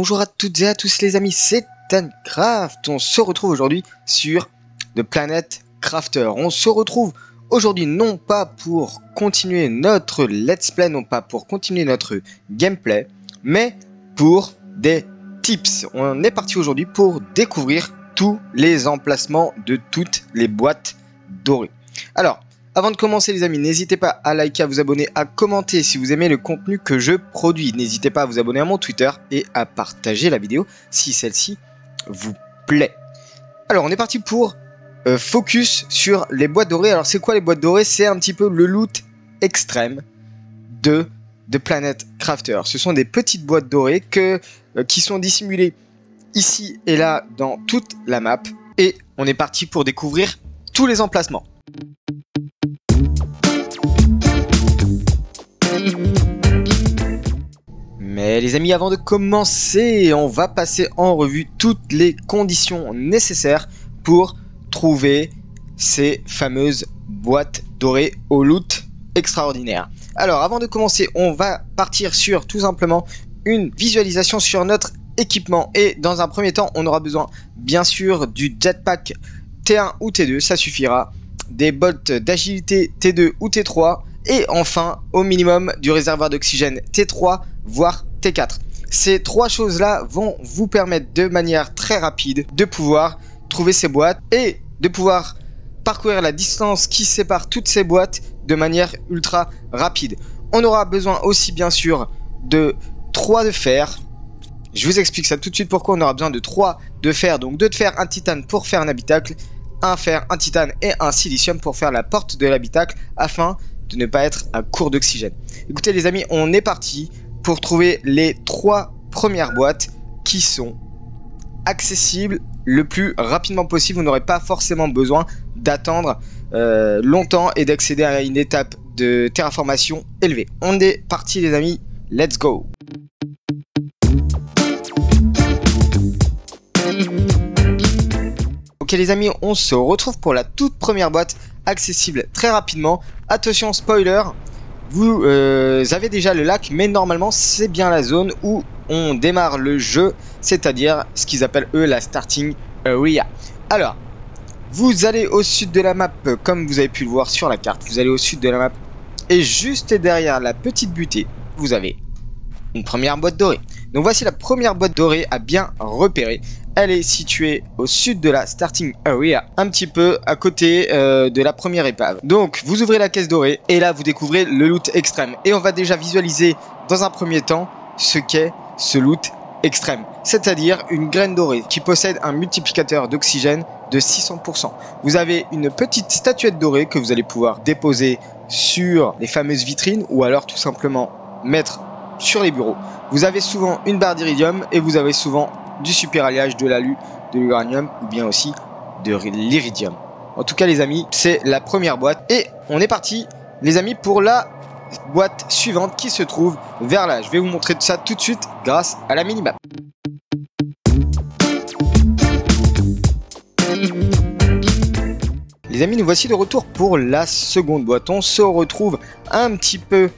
Bonjour à toutes et à tous les amis, c'est Tancraft. On se retrouve aujourd'hui sur The Planet Crafter. On se retrouve aujourd'hui non pas pour continuer notre let's play, non pas pour continuer notre gameplay, mais pour des tips. On est parti aujourd'hui pour découvrir tous les emplacements de toutes les boîtes dorées. Alors, avant de commencer les amis, n'hésitez pas à liker, à vous abonner, à commenter si vous aimez le contenu que je produis. N'hésitez pas à vous abonner à mon Twitter et à partager la vidéo si celle-ci vous plaît. Alors on est parti pour focus sur les boîtes dorées. Alors c'est quoi les boîtes dorées? C'est un petit peu le loot extrême de The Planet Crafter. Ce sont des petites boîtes dorées qui sont dissimulées ici et là dans toute la map. Et on est parti pour découvrir tous les emplacements. Mais les amis, avant de commencer, on va passer en revue toutes les conditions nécessaires pour trouver ces fameuses boîtes dorées au loot extraordinaire. Alors avant de commencer, on va partir sur tout simplement une visualisation sur notre équipement. Et dans un premier temps, on aura besoin bien sûr du jetpack T1 ou T2, ça suffira. Des bottes d'agilité T2 ou T3. Et enfin, au minimum, du réservoir d'oxygène T3, voire T4. Ces trois choses-là vont vous permettre de manière très rapide de pouvoir trouver ces boîtes et de pouvoir parcourir la distance qui sépare toutes ces boîtes de manière ultra rapide. On aura besoin aussi bien sûr de 3 de fer. Je vous explique ça tout de suite pourquoi on aura besoin de 3 de fer. Donc 2 de fer, un titane pour faire un habitacle, un fer, un titane et un silicium pour faire la porte de l'habitacle afin de ne pas être à court d'oxygène. Écoutez les amis, on est parti pour trouver les 3 premières boîtes qui sont accessibles le plus rapidement possible. Vous n'aurez pas forcément besoin d'attendre longtemps et d'accéder à une étape de terraformation élevée. On est parti les amis, let's go. Ok les amis, on se retrouve pour la toute première boîte accessible très rapidement. Attention spoiler, vous avez déjà le lac, mais normalement c'est bien la zone où on démarre le jeu, c'est-à-dire ce qu'ils appellent eux la starting area. Alors, vous allez au sud de la map, comme vous avez pu le voir sur la carte, vous allez au sud de la map, et juste derrière la petite butée, vous avez une première boîte dorée. Donc voici la première boîte dorée à bien repérer. Elle est située au sud de la starting area, un petit peu à côté de la première épave. Donc vous ouvrez la caisse dorée et là vous découvrez le loot extrême. Et on va déjà visualiser dans un premier temps ce qu'est ce loot extrême. C'est-à-dire une graine dorée qui possède un multiplicateur d'oxygène de 600%. Vous avez une petite statuette dorée que vous allez pouvoir déposer sur les fameuses vitrines ou alors tout simplement mettre sur les bureaux. Vous avez souvent une barre d'iridium et vous avez souvent du super alliage, de l'alu, de l'uranium ou bien aussi de l'iridium. En tout cas les amis, c'est la première boîte et on est parti les amis pour la boîte suivante qui se trouve vers là. Je vais vous montrer ça tout de suite grâce à la minimap. Les amis, nous voici de retour pour la seconde boîte. On se retrouve un petit peu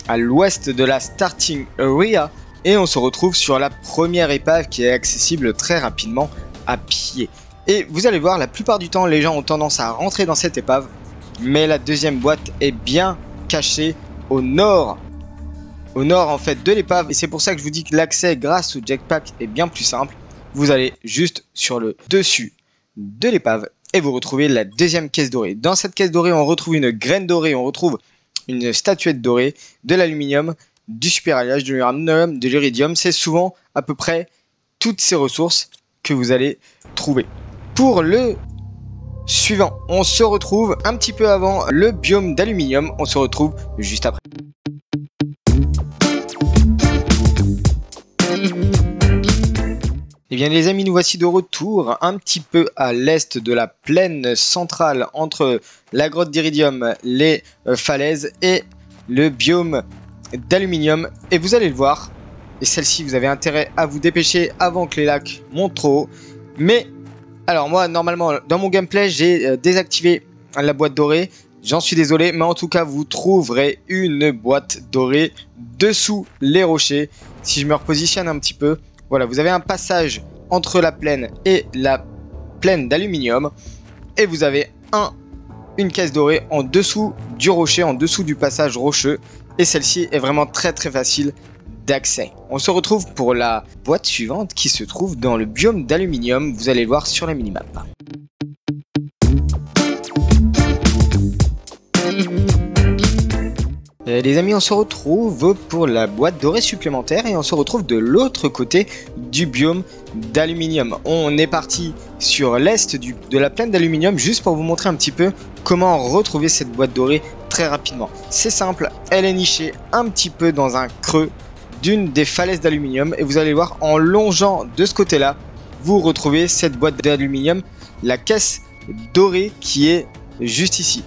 à l'ouest de la starting area et on se retrouve sur la première épave qui est accessible très rapidement à pied. Et vous allez voir, la plupart du temps les gens ont tendance à rentrer dans cette épave, mais la deuxième boîte est bien cachée au nord en fait de l'épave, et c'est pour ça que je vous dis que l'accès grâce au jetpack est bien plus simple. Vous allez juste sur le dessus de l'épave et vous retrouvez la deuxième caisse dorée. Dans cette caisse dorée on retrouve une graine dorée, on retrouve une statuette dorée, de l'aluminium, du super alliage, de l'uranium, de l'iridium. C'est souvent à peu près toutes ces ressources que vous allez trouver. Pour le suivant, on se retrouve un petit peu avant le biome d'aluminium. On se retrouve juste après. Et bien les amis, nous voici de retour un petit peu à l'est de la plaine centrale entre la grotte d'iridium, les falaises et le biome d'aluminium. Et vous allez le voir, et celle-ci vous avez intérêt à vous dépêcher avant que les lacs montent trop haut. Mais alors moi normalement dans mon gameplay j'ai désactivé la boîte dorée. J'en suis désolé, mais en tout cas vous trouverez une boîte dorée dessous les rochers. Si je me repositionne un petit peu, Voilà, vous avez un passage entre la plaine et la plaine d'aluminium. Et vous avez une caisse dorée en dessous du rocher, en dessous du passage rocheux. Et celle-ci est vraiment très facile d'accès. On se retrouve pour la boîte suivante qui se trouve dans le biome d'aluminium. Vous allez le voir sur la minimap. Les amis, on se retrouve pour la boîte dorée supplémentaire et on se retrouve de l'autre côté du biome d'aluminium. On est parti sur l'est de la plaine d'aluminium juste pour vous montrer un petit peu comment retrouver cette boîte dorée très rapidement. C'est simple, elle est nichée un petit peu dans un creux d'une des falaises d'aluminium et vous allez voir en longeant de ce côté-là, vous retrouvez cette boîte d'aluminium, la caisse dorée qui est juste ici.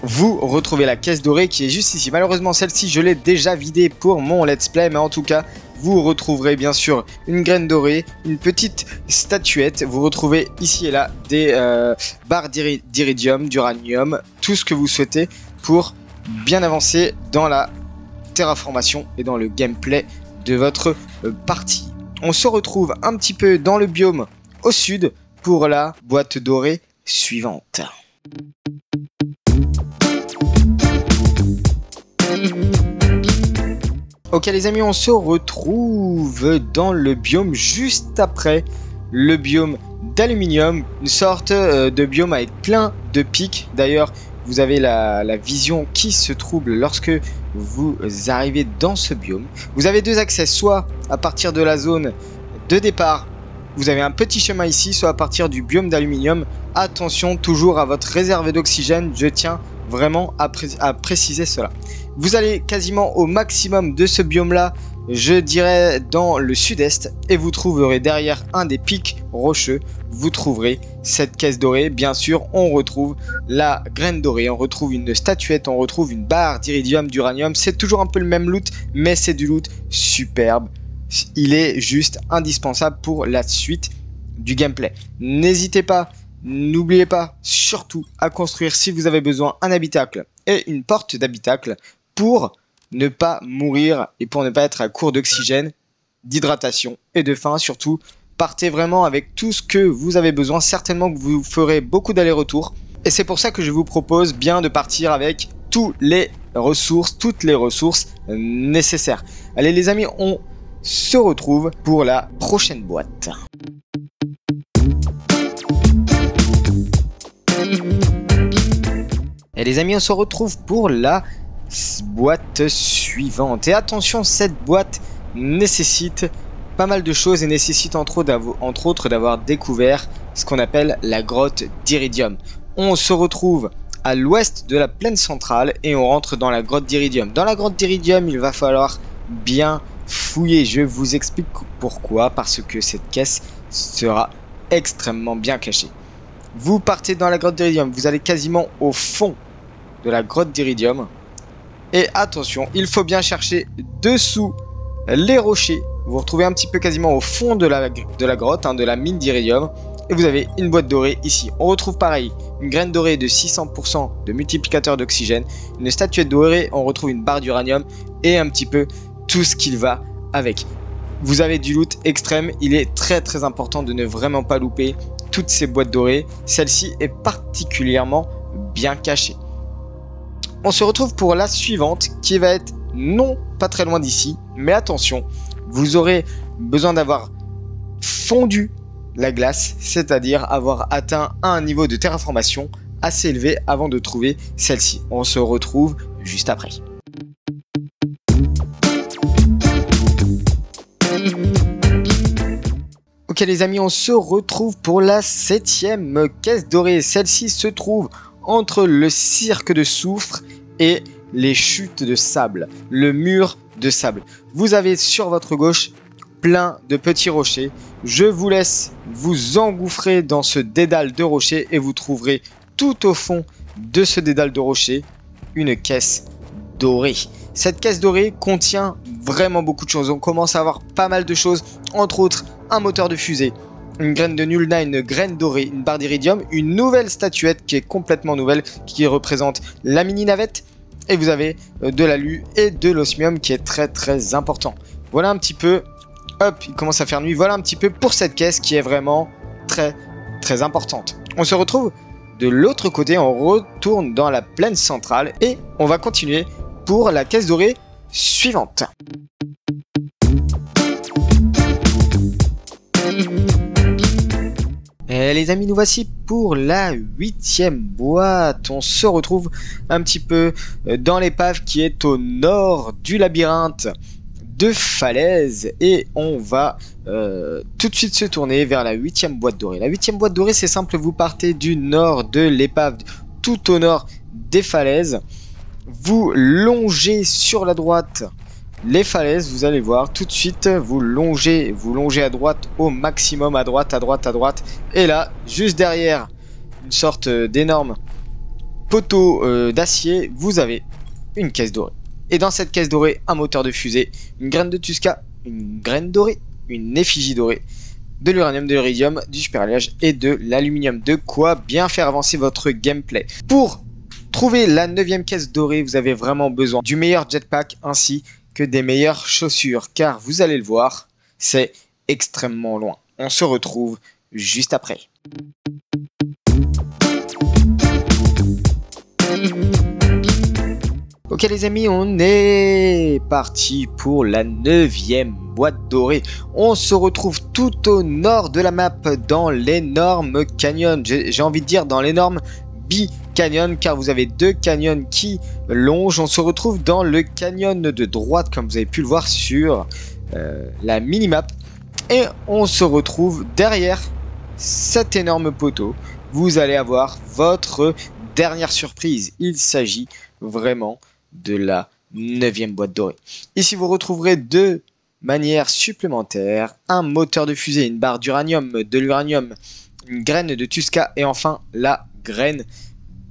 Vous retrouvez la caisse dorée qui est juste ici. Malheureusement, celle-ci, je l'ai déjà vidée pour mon let's play. Mais en tout cas, vous retrouverez bien sûr une graine dorée, une petite statuette. Vous retrouvez ici et là des barres d'iridium, d'uranium, tout ce que vous souhaitez pour bien avancer dans la terraformation et dans le gameplay de votre partie. On se retrouve un petit peu dans le biome au sud pour la boîte dorée suivante. Ok les amis, on se retrouve dans le biome juste après le biome d'aluminium, une sorte de biome avec plein de pics. D'ailleurs, vous avez la vision qui se trouble lorsque vous arrivez dans ce biome. Vous avez deux accès, soit à partir de la zone de départ, vous avez un petit chemin ici, soit à partir du biome d'aluminium. Attention toujours à votre réserve d'oxygène, je tiens vraiment à préciser cela. Vous allez quasiment au maximum de ce biome là, je dirais dans le sud-est, et vous trouverez derrière un des pics rocheux, vous trouverez cette caisse dorée. Bien sûr, on retrouve la graine dorée, on retrouve une statuette, on retrouve une barre d'iridium, d'uranium. C'est toujours un peu le même loot, mais c'est du loot superbe. Il est juste indispensable pour la suite du gameplay. N'hésitez pas, n'oubliez pas surtout à construire si vous avez besoin un habitacle et une porte d'habitacle pour ne pas mourir et pour ne pas être à court d'oxygène, d'hydratation et de faim. Surtout, partez vraiment avec tout ce que vous avez besoin. Certainement que vous ferez beaucoup d'allers-retours. Et c'est pour ça que je vous propose bien de partir avec toutes les ressources nécessaires. Allez les amis, on se retrouve pour la prochaine boîte. Et les amis, on se retrouve pour la boîte suivante. Et attention, cette boîte nécessite pas mal de choses et nécessite entre autres d'avoir découvert ce qu'on appelle la grotte d'iridium. On se retrouve à l'ouest de la plaine centrale et on rentre dans la grotte d'iridium. Dans la grotte d'iridium, il va falloir bien fouiller. Je vous explique pourquoi. Parce que cette caisse sera extrêmement bien cachée. Vous partez dans la grotte d'iridium, vous allez quasiment au fond de la grotte d'iridium. Et attention, il faut bien chercher dessous les rochers. Vous vous retrouvez un petit peu quasiment au fond de la grotte, de la mine d'iridium. Et vous avez une boîte dorée ici. On retrouve pareil, une graine dorée de 600% de multiplicateur d'oxygène. Une statuette dorée, on retrouve une barre d'uranium. Et un petit peu tout ce qu'il va avec. Vous avez du loot extrême. Il est très important de ne vraiment pas louper toutes ces boîtes dorées. Celle-ci est particulièrement bien cachée. On se retrouve pour la suivante qui va être non pas très loin d'ici. Mais attention, vous aurez besoin d'avoir fondu la glace, c'est-à-dire avoir atteint un niveau de terraformation assez élevé avant de trouver celle-ci. On se retrouve juste après. Ok les amis, on se retrouve pour la 7e caisse dorée. Celle-ci se trouve entre le cirque de soufre et les chutes de sable, le mur de sable. Vous avez sur votre gauche plein de petits rochers. Je vous laisse vous engouffrer dans ce dédale de rochers et vous trouverez tout au fond de ce dédale de rochers une caisse dorée. Cette caisse dorée contient vraiment beaucoup de choses. On commence à avoir pas mal de choses, entre autres un moteur de fusée, une graine de Nulna, une graine dorée, une barre d'iridium, une nouvelle statuette qui est complètement nouvelle, qui représente la mini navette, et vous avez de l'alu et de l'osmium qui est très important. Voilà un petit peu hop, il commence à faire nuit. Voilà un petit peu pour cette caisse qui est vraiment très importante. On se retrouve de l'autre côté, on retourne dans la plaine centrale et on va continuer pour la caisse dorée suivante. Et les amis, nous voici pour la 8e boîte. On se retrouve un petit peu dans l'épave qui est au nord du labyrinthe de Falaise et on va tout de suite se tourner vers la 8e boîte dorée. La 8e boîte dorée, c'est simple, vous partez du nord de l'épave tout au nord des falaises, vous longez sur la droite les falaises, vous allez voir tout de suite, vous longez à droite au maximum, à droite, et là, juste derrière une sorte d'énorme poteau d'acier, vous avez une caisse dorée. Et dans cette caisse dorée, un moteur de fusée, une graine de Tusca, une graine dorée, une effigie dorée, de l'uranium, de l'iridium, du superalliage et de l'aluminium. De quoi bien faire avancer votre gameplay. Pour trouver la 9e caisse dorée, vous avez vraiment besoin du meilleur jetpack ainsi que des meilleures chaussures. Car vous allez le voir, c'est extrêmement loin. On se retrouve juste après. Ok les amis, on est parti pour la 9e boîte dorée. On se retrouve tout au nord de la map dans l'énorme canyon. J'ai envie de dire dans l'énorme bi-canyon car vous avez 2 canyons qui longent. On se retrouve dans le canyon de droite comme vous avez pu le voir sur la minimap. Et on se retrouve derrière cet énorme poteau. Vous allez avoir votre dernière surprise. Il s'agit vraiment de la 9e boîte dorée. Ici vous retrouverez 2 manières supplémentaires, un moteur de fusée, une barre d'uranium, de l'uranium, une graine de Tusca et enfin la graine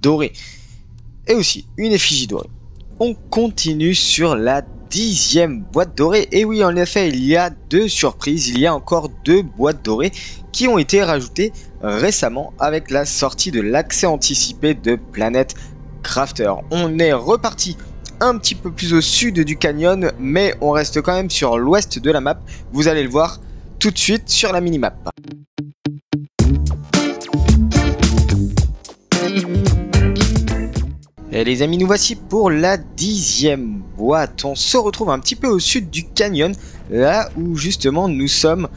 dorée. Et aussi une effigie dorée. On continue sur la 10e boîte dorée. Et oui, en effet, il y a 2 surprises, il y a encore 2 boîtes dorées qui ont été rajoutées récemment avec la sortie de l'accès anticipé de Planet Crafter. On est reparti un petit peu plus au sud du canyon, mais on reste quand même sur l'ouest de la map. Vous allez le voir tout de suite sur la minimap. Et les amis, nous voici pour la 10e boîte. On se retrouve un petit peu au sud du canyon, là où justement nous sommes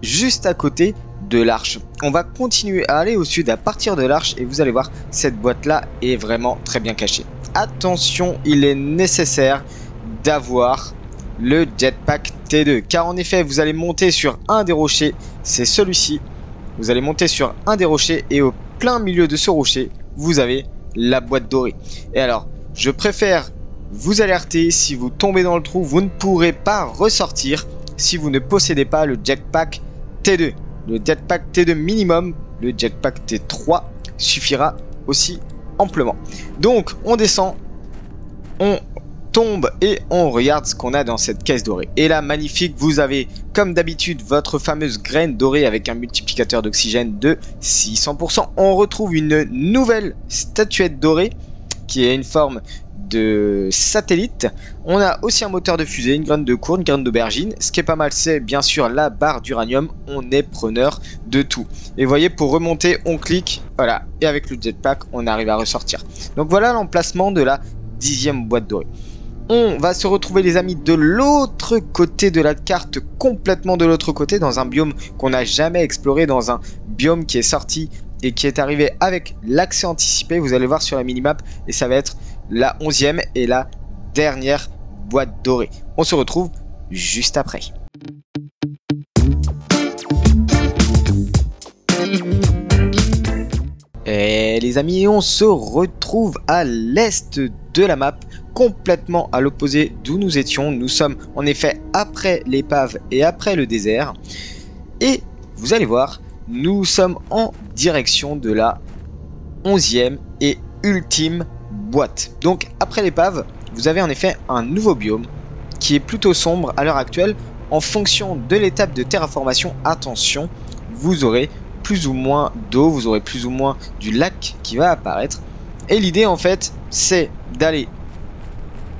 juste à côté de l'arche. On va continuer à aller au sud à partir de l'arche et vous allez voir, cette boîte là est vraiment très bien cachée. Attention, il est nécessaire d'avoir le jetpack T2 car en effet vous allez monter sur un des rochers, c'est celui-ci. Vous allez monter sur un des rochers et au plein milieu de ce rocher vous avez la boîte dorée. Et alors je préfère vous alerter, si vous tombez dans le trou vous ne pourrez pas ressortir si vous ne possédez pas le jetpack T2. Le jetpack T2 minimum, le jetpack T3 suffira aussi amplement. Donc on descend, on tombe et on regarde ce qu'on a dans cette caisse dorée. Et là, magnifique, vous avez comme d'habitude votre fameuse graine dorée avec un multiplicateur d'oxygène de 600%. On retrouve une nouvelle statuette dorée qui est une forme de satellite. On a aussi un moteur de fusée, une graine de cour, une graine d'aubergine. Ce qui est pas mal, c'est bien sûr la barre d'uranium. On est preneur de tout. Et vous voyez, pour remonter, on clique, voilà, et avec le jetpack, on arrive à ressortir. Donc voilà l'emplacement de la 10e boîte dorée. On va se retrouver les amis de l'autre côté de la carte, complètement de l'autre côté, dans un biome qu'on n'a jamais exploré, dans un biome qui est sorti et qui est arrivé avec l'accès anticipé. Vous allez voir sur la minimap et ça va être la 11e et la dernière boîte dorée. On se retrouve juste après. Et les amis, on se retrouve à l'est de la map, complètement à l'opposé d'où nous étions. Nous sommes en effet après l'épave et après le désert. Et vous allez voir, nous sommes en direction de la 11e et ultime boîte. Donc après l'épave, vous avez en effet un nouveau biome qui est plutôt sombre à l'heure actuelle. En fonction de l'étape de terraformation, attention, vous aurez plus ou moins d'eau, vous aurez plus ou moins du lac qui va apparaître. Et l'idée en fait, c'est d'aller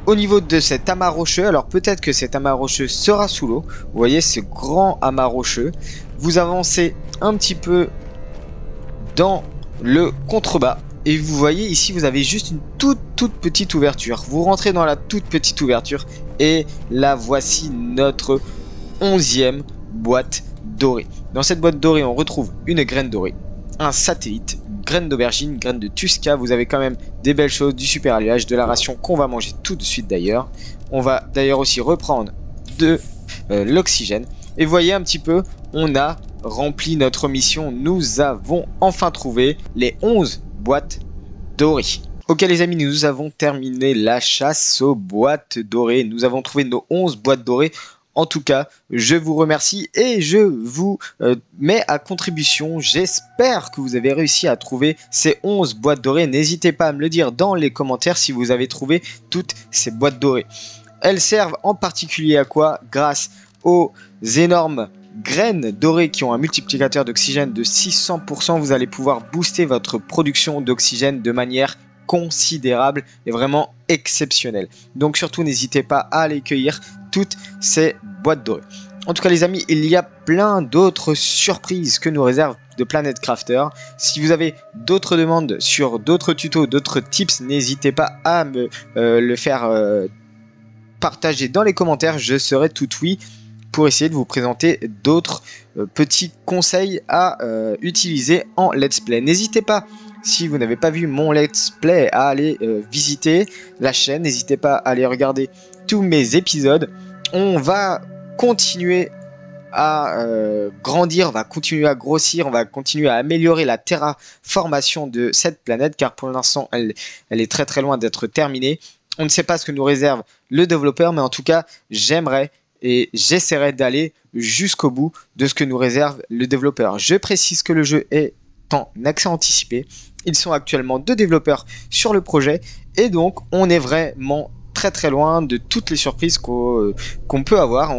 Au niveau de cet amas rocheux, alors peut-être que cet amas rocheux sera sous l'eau. Vous voyez ce grand amas rocheux. Vous avancez un petit peu dans le contrebas. Et vous voyez ici, vous avez juste une toute petite ouverture. Vous rentrez dans la toute petite ouverture. Et là, voici notre 11e boîte dorée. Dans cette boîte dorée, on retrouve une graine dorée, un satellite, graine d'aubergine, graine de Tusca. Vous avez quand même des belles choses, du super alliage, de la ration qu'on va manger tout de suite d'ailleurs. On va d'ailleurs aussi reprendre de l'oxygène. Et vous voyez un petit peu, on a rempli notre mission. Nous avons enfin trouvé les 11 boîtes dorées. Ok les amis, nous avons terminé la chasse aux boîtes dorées. Nous avons trouvé nos 11 boîtes dorées. En tout cas, je vous remercie et je vous mets à contribution. J'espère que vous avez réussi à trouver ces 11 boîtes dorées. N'hésitez pas à me le dire dans les commentaires si vous avez trouvé toutes ces boîtes dorées. Elles servent en particulier à quoi? Grâce aux énormes graines dorées qui ont un multiplicateur d'oxygène de 600%, vous allez pouvoir booster votre production d'oxygène de manière considérable et vraiment exceptionnelle. Donc surtout n'hésitez pas à aller cueillir toutes ces boîtes dorées. En tout cas les amis, il y a plein d'autres surprises que nous réserve de Planet Crafter. Si vous avez d'autres demandes sur d'autres tutos, d'autres tips, n'hésitez pas à me le faire partager dans les commentaires. Je serai tout oui pour essayer de vous présenter d'autres petits conseils à utiliser en let's play. N'hésitez pas, si vous n'avez pas vu mon let's play, à aller visiter la chaîne. N'hésitez pas à aller regarder tous mes épisodes. On va continuer à grandir, on va continuer à grossir, on va continuer à améliorer la terraformation de cette planète, car pour l'instant elle est très loin d'être terminée. On ne sait pas ce que nous réserve le développeur, mais en tout cas j'aimerais et j'essaierai d'aller jusqu'au bout de ce que nous réserve le développeur. Je précise que le jeu est en accès anticipé. Ils sont actuellement 2 développeurs sur le projet et donc on est vraiment très loin de toutes les surprises qu'on peut avoir.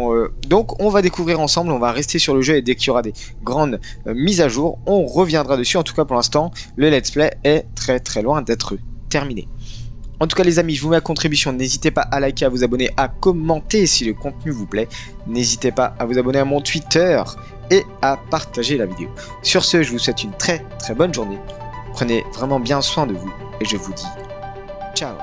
Donc on va découvrir ensemble, on va rester sur le jeu et dès qu'il y aura des grandes mises à jour, on reviendra dessus. En tout cas pour l'instant, le let's play est très loin d'être terminé. En tout cas les amis, je vous mets à contribution, n'hésitez pas à liker, à vous abonner, à commenter si le contenu vous plaît. N'hésitez pas à vous abonner à mon Twitter et à partager la vidéo. Sur ce, je vous souhaite une très bonne journée. Prenez vraiment bien soin de vous et je vous dis ciao.